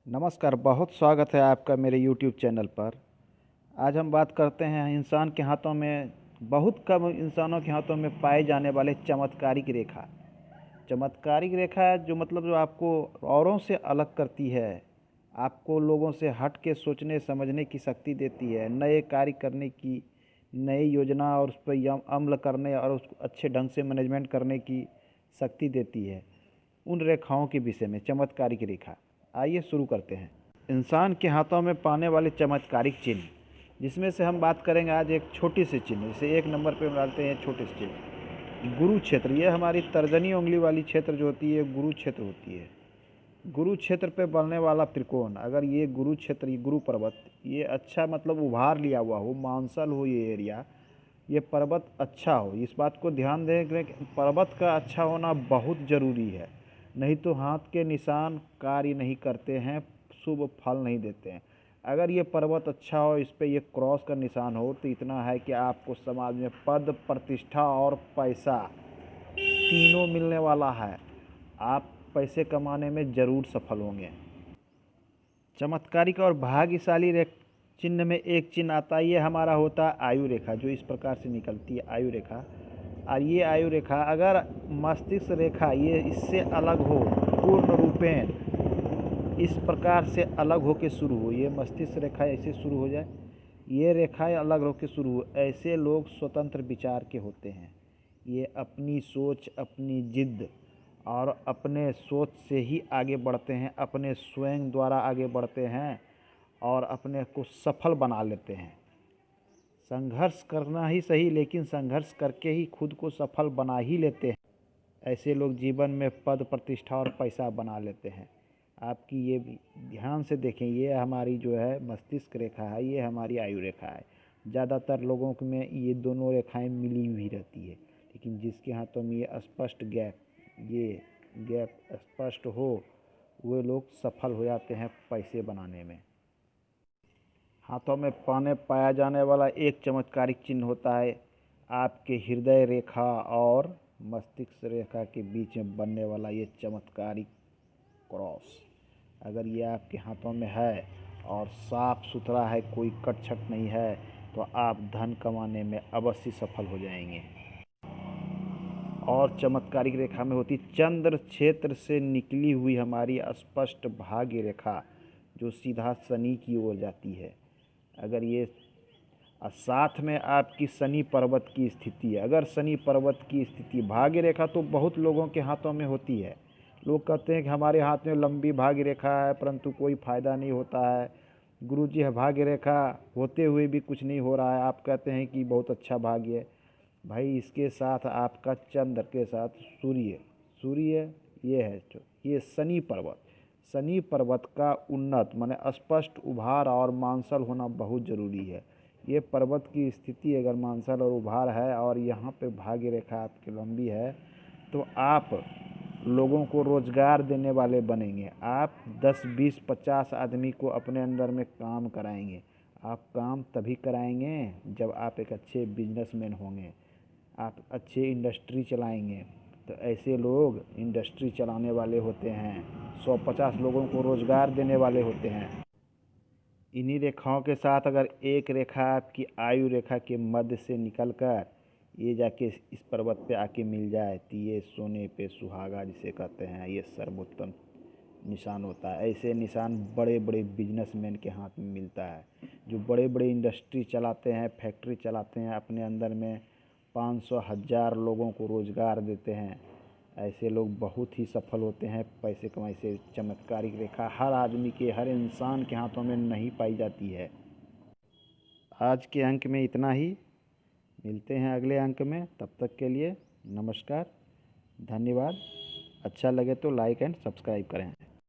नमस्कार, बहुत स्वागत है आपका मेरे यूट्यूब चैनल पर। आज हम बात करते हैं इंसान के हाथों में, बहुत कम इंसानों के हाथों में पाए जाने वाले चमत्कारिक रेखा। चमत्कारिक रेखा है जो जो आपको औरों से अलग करती है, आपको लोगों से हट के सोचने समझने की शक्ति देती है, नए कार्य करने की, नई योजना और उस पर अमल करने और उसको अच्छे ढंग से मैनेजमेंट करने की शक्ति देती है। उन रेखाओं के विषय में चमत्कारिक रेखा, आइए शुरू करते हैं। इंसान के हाथों में पाने वाले चमत्कारिक चिन्ह, जिसमें से हम बात करेंगे आज एक छोटी सी चिन्ह, जैसे एक नंबर पे डालते हैं छोटे से चिन्ह गुरु क्षेत्र। ये हमारी तर्जनी उंगली वाली क्षेत्र जो होती है गुरु क्षेत्र होती है। गुरु क्षेत्र पे बनने वाला त्रिकोण, अगर ये गुरु क्षेत्र, ये गुरु पर्वत, ये अच्छा उभार लिया हुआ हो, मांसल हो ये एरिया, ये पर्वत अच्छा हो, इस बात को ध्यान दें कि पर्वत का अच्छा होना बहुत ज़रूरी है। नहीं तो हाथ के निशान कार्य नहीं करते हैं, शुभ फल नहीं देते हैं। अगर ये पर्वत अच्छा हो, इस पे ये क्रॉस का निशान हो, तो इतना है कि आपको समाज में पद, प्रतिष्ठा और पैसा तीनों मिलने वाला है। आप पैसे कमाने में ज़रूर सफल होंगे। चमत्कारिक और भाग्यशाली चिन्ह में एक चिन्ह आता है, ये हमारा होता है आयु रेखा, जो इस प्रकार से निकलती है आयु रेखा। और ये आयु रेखा अगर मस्तिष्क रेखा ये इससे अलग हो, पूर्ण रूपेण इस प्रकार से अलग होकर शुरू हो, ये मस्तिष्क रेखा ऐसे शुरू हो जाए, ये रेखाएं अलग होकर शुरू हो, ऐसे लोग स्वतंत्र विचार के होते हैं। ये अपनी सोच, अपनी जिद और अपने सोच से ही आगे बढ़ते हैं, अपने स्वयं द्वारा आगे बढ़ते हैं और अपने को सफल बना लेते हैं। संघर्ष करना ही सही, लेकिन संघर्ष करके ही खुद को सफल बना ही लेते हैं। ऐसे लोग जीवन में पद, प्रतिष्ठा और पैसा बना लेते हैं। आपकी ये भी ध्यान से देखें, ये हमारी जो है मस्तिष्क रेखा है, ये हमारी आयु रेखा है। ज़्यादातर लोगों में ये दोनों रेखाएं मिली हुई रहती है, लेकिन जिसके हाथों में ये गैप स्पष्ट हो, वे लोग सफल हो जाते हैं पैसे बनाने में। हाथों में पाया जाने वाला एक चमत्कारिक चिन्ह होता है आपके हृदय रेखा और मस्तिष्क रेखा के बीच में बनने वाला ये चमत्कारिक क्रॉस। अगर ये आपके हाथों में है और साफ सुथरा है, कोई कटछट नहीं है, तो आप धन कमाने में अवश्य सफल हो जाएंगे। और चमत्कारिक रेखा में होती चंद्र क्षेत्र से निकली हुई हमारी स्पष्ट भाग्य रेखा, जो सीधा शनि की ओर जाती है। अगर ये साथ में आपकी शनि पर्वत की स्थिति है, अगर शनि पर्वत की स्थिति भाग्य रेखा तो बहुत लोगों के हाथों में होती है। लोग कहते हैं कि हमारे हाथ में लंबी भाग्य रेखा है, परंतु कोई फ़ायदा नहीं होता है। गुरुजी है भाग्य रेखा होते हुए भी कुछ नहीं हो रहा है, आप कहते हैं कि बहुत अच्छा भाग्य है। भाई, इसके साथ आपका चंद्र के साथ सूर्य ये है, ये शनि पर्वत का उन्नत माने स्पष्ट उभार और मांसल होना बहुत ज़रूरी है। ये पर्वत की स्थिति अगर मांसल और उभार है और यहाँ पे भाग्य रेखा आपकी लंबी है, तो आप लोगों को रोज़गार देने वाले बनेंगे। आप 10, 20, 50 आदमी को अपने अंदर में काम कराएंगे। आप काम तभी कराएंगे जब आप एक अच्छे बिजनेसमैन होंगे, आप अच्छे इंडस्ट्री चलाएंगे। तो ऐसे लोग इंडस्ट्री चलाने वाले होते हैं, 150 लोगों को रोज़गार देने वाले होते हैं। इन्हीं रेखाओं के साथ अगर एक रेखा आपकी आयु रेखा के मध्य से निकलकर ये जाके इस पर्वत पे आके मिल जाए, तो ये सोने पे सुहागा जिसे कहते हैं, ये सर्वोत्तम निशान होता है। ऐसे निशान बड़े बड़े बिजनेसमैन के हाथ में मिलता है, जो बड़े बड़े इंडस्ट्री चलाते हैं, फैक्ट्री चलाते हैं, अपने अंदर में 500, 1000 लोगों को रोज़गार देते हैं। ऐसे लोग बहुत ही सफल होते हैं पैसे कमाई से। चमत्कारिक रेखा हर आदमी के, हर इंसान के हाथों में नहीं पाई जाती है। आज के अंक में इतना ही, मिलते हैं अगले अंक में। तब तक के लिए नमस्कार, धन्यवाद। अच्छा लगे तो लाइक एंड सब्सक्राइब करें।